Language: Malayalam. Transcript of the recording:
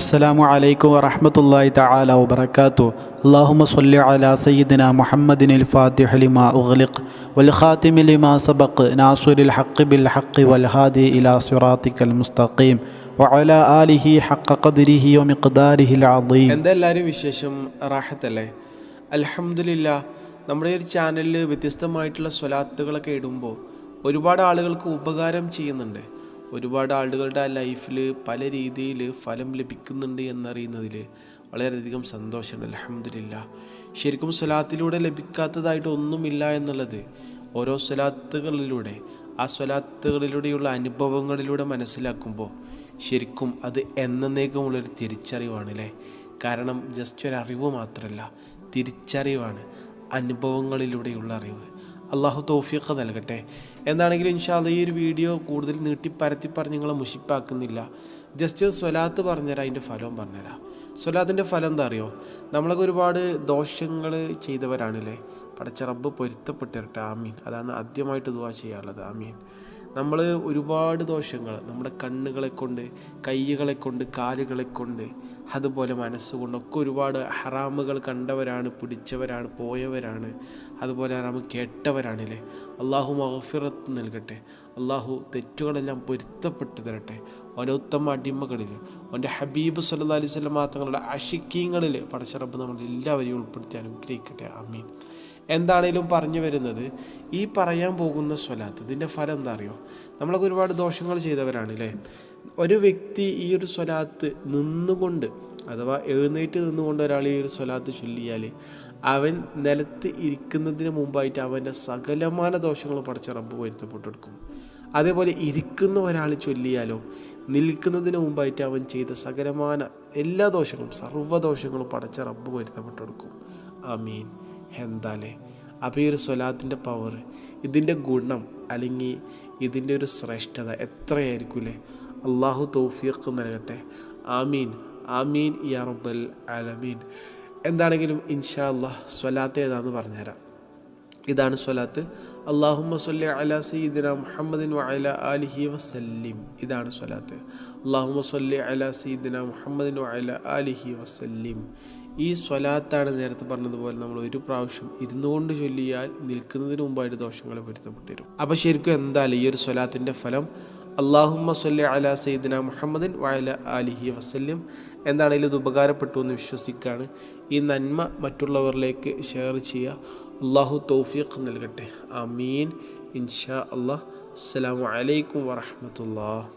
അസ്സലാമു അലൈക്കും വറഹ്മത്തുള്ളാഹി തആല വബറകാതുഹു. അല്ലാഹുമ്മ സ്വല്ലി അലാ സയ്യിദിനാ മുഹമ്മദിനിൽ ഫാത്തിഹി ലിമാ ഉഗ്ലിഖ് വൽ ഖാതിമി ലിമാ സബഖ് നാസിറിൽ ഹഖ് ബിൽ ഹഖ് വൽ ഹാദി ഇലാ സിറാത്തിക്കൽ മുസ്തഖീം വഅലാ ആലിഹി ഹഖ ഖദ്രിഹി വമിഖ്ദാരിഹിൽ അദീം. എന്തെല്ലാവരും വിശേഷം? റാഹത്തല്ലേ? അൽഹംദുലില്ലാഹ്. നമ്മുടെ ഈ ഒരു ചാനലിൽ വ്യത്യസ്തമായിട്ടുള്ള സ്വലാത്തുകളൊക്കെ ഇടുമ്പോൾ ഒരുപാട് ആളുകൾക്ക് ഉപകാരം ചെയ്യുന്നുണ്ട്. ഒരുപാട് ആളുകളുടെ ലൈഫിൽ പല രീതിയിൽ ഫലം ലഭിക്കുന്നുണ്ട് എന്നറിയുന്നതിൽ വളരെയധികം സന്തോഷമുണ്ട്. അൽഹംദുലില്ലാഹ്. ശരിക്കും സ്വലാത്തിലൂടെ ലഭിക്കാത്തതായിട്ട് ഒന്നുമില്ല എന്നുള്ളത് ഓരോ സ്വലാത്തുകളിലൂടെ ആ സ്വലാത്തുകളിലൂടെയുള്ള അനുഭവങ്ങളിലൂടെ മനസ്സിലാക്കുമ്പോൾ ശരിക്കും അത് എന്നേക്കുമുള്ളൊരു തിരിച്ചറിവാണ് അല്ലേ. കാരണം ജസ്റ്റ് ഒരു അറിവ് മാത്രമല്ല, തിരിച്ചറിവാണ്, അനുഭവങ്ങളിലൂടെയുള്ള അറിവ്. അള്ളാഹു തൗഫീഖ് നൽകട്ടെ. എന്താണെങ്കിലും ഇൻഷാ അല്ലാഹ് ഈ ഒരു വീഡിയോ കൂടുതൽ നീട്ടിപ്പരത്തി പറഞ്ഞ് നിങ്ങളെ മുഷിപ്പാക്കുന്നില്ല. ജസ്റ്റ് സ്വലാത്ത് പറഞ്ഞുതരാം, അതിൻ്റെ ഫലവും പറഞ്ഞുതരാം. സ്വലാത്തിൻ്റെ ഫലം എന്താ അറിയോ? നമ്മളൊക്കെ ഒരുപാട് ദോഷങ്ങൾ ചെയ്തവരാണല്ലേ. പടച്ച റബ്ബ് പൊരുത്തപ്പെട്ടിരട്ടെ. ആമീൻ. അതാണ് ആദ്യമായിട്ട് ദുആ ചെയ്യാനുള്ളത്. ആമീൻ. നമ്മൾ ഒരുപാട് ദോഷങ്ങൾ നമ്മുടെ കണ്ണുകളെ കൊണ്ട്, കൈകളെ കൊണ്ട്, കാലുകളെ കൊണ്ട്, അതുപോലെ മനസ്സുകൊണ്ടൊക്കെ ഒരുപാട് ഹറാമുകൾ കണ്ടവരാണ്, പിടിച്ചവരാണ്, പോയവരാണ്. അതുപോലെ ഹറാമ് കേട്ടവരാണല്ലേ. അള്ളാഹു മഗ്ഫിറത്ത് നൽകട്ടെ. അള്ളാഹു തെറ്റുകളെല്ലാം പൊരുത്തപ്പെട്ടു തരട്ടെ. ഓരോത്തമ അടിമകളിൽ, അവൻ്റെ ഹബീബ് സല്ലല്ലാഹു അലൈഹി വസല്ലം തങ്ങളുടെ അഷിക്കീങ്ങളിൽ പടച്ച റബ്ബ് നമ്മളെല്ലാവരെയും ഉൾപ്പെടുത്തി അനുഗ്രഹിക്കട്ടെ. ആമീൻ. എന്താണേലും പറഞ്ഞു വരുന്നത്, ഈ പറയാൻ പോകുന്ന സ്വലാത്ത് ഇതിൻ്റെ ഫലം എന്താ അറിയോ? നമ്മളൊക്കെ ഒരുപാട് ദോഷങ്ങൾ ചെയ്തവരാണ് അല്ലേ. ഒരു വ്യക്തി ഈ ഒരു സ്വലാത്ത് നിന്നുകൊണ്ട്, അഥവാ എഴുന്നേറ്റ് നിന്നുകൊണ്ട് ഒരാൾ ഈ ഒരു സ്വലാത്ത് ചൊല്ലിയാൽ അവൻ നിലത്ത് ഇരിക്കുന്നതിന് മുമ്പായിട്ട് അവൻ്റെ സകലമാന ദോഷങ്ങളും പടച്ച റബ്ബ് പൊരുത്തപ്പെട്ടെടുക്കും. അതേപോലെ ഇരിക്കുന്ന ഒരാൾ ചൊല്ലിയാലോ നിൽക്കുന്നതിന് മുമ്പായിട്ട് അവൻ ചെയ്ത സകലമാന എല്ലാ ദോഷങ്ങളും, സർവ്വദോഷങ്ങളും പടച്ച റബ്ബ് പൊരുത്തപ്പെട്ടെടുക്കും. ആമീൻ. എന്താലേ അപ്പോൾ ഈ ഒരു സ്വലാത്തിൻ്റെ പവർ, ഇതിൻ്റെ ഗുണം, അല്ലെങ്കിൽ ഇതിൻ്റെ ഒരു ശ്രേഷ്ഠത എത്രയായിരിക്കൂലേ. അള്ളാഹു തൗഫീഖ് നൽകട്ടെ. ആമീൻ ആമീൻ യാ റബ്ബൽ ആലമീൻ. എന്താണെങ്കിലും ഇൻഷാ അല്ലാഹ് സ്വലാത്ത് ഏതാണെന്ന് പറഞ്ഞുതരാം. ഇതാണ് സ്വലാത്ത്. അല്ലാഹുമ്മ സ്വല്ലി അലാ സയ്യിദിനാ മുഹമ്മദിൻ വഅലാ ആലിഹി വസല്ലിം. ഇതാണ് സ്വലാത്ത്. അല്ലാഹുമ്മ സ്വല്ലി അലാ സയ്യിദിനാ മുഹമ്മദിൻ വഅലാ ആലിഹി വസല്ലിം. ഈ സ്വലാത്താണ് നേരത്തെ പറഞ്ഞതുപോലെ നമ്മൾ ഒരു പ്രാവശ്യം ഇരുന്നുകൊണ്ട് ചൊല്ലിയാൽ നിൽക്കുന്നതിന് മുമ്പായിട്ട് ദോഷങ്ങളെ പൊരുത്തപ്പെട്ടു വരും. അപ്പോൾ ശരിക്കും എന്തായാലും ഈ ഒരു സ്വലാത്തിൻ്റെ ഫലം അല്ലാഹുമ്മ സ്വല്ലി അലാ സയ്യിദിനാ മുഹമ്മദിൻ വഅലാ ആലിഹി വസല്ലിം. എന്താണെങ്കിലും ഇത് ഉപകാരപ്പെട്ടു എന്ന് വിശ്വസിക്കുകയാണ്. ഈ നന്മ മറ്റുള്ളവരിലേക്ക് ഷെയർ ചെയ്യുക. അള്ളാഹു തൗഫീഖ് നൽകട്ടെ. ആമീൻ. ഇൻഷാ അല്ലാഹ്. അസ്സലാമു അലൈക്കും വറഹ്മത്തുള്ളാഹി.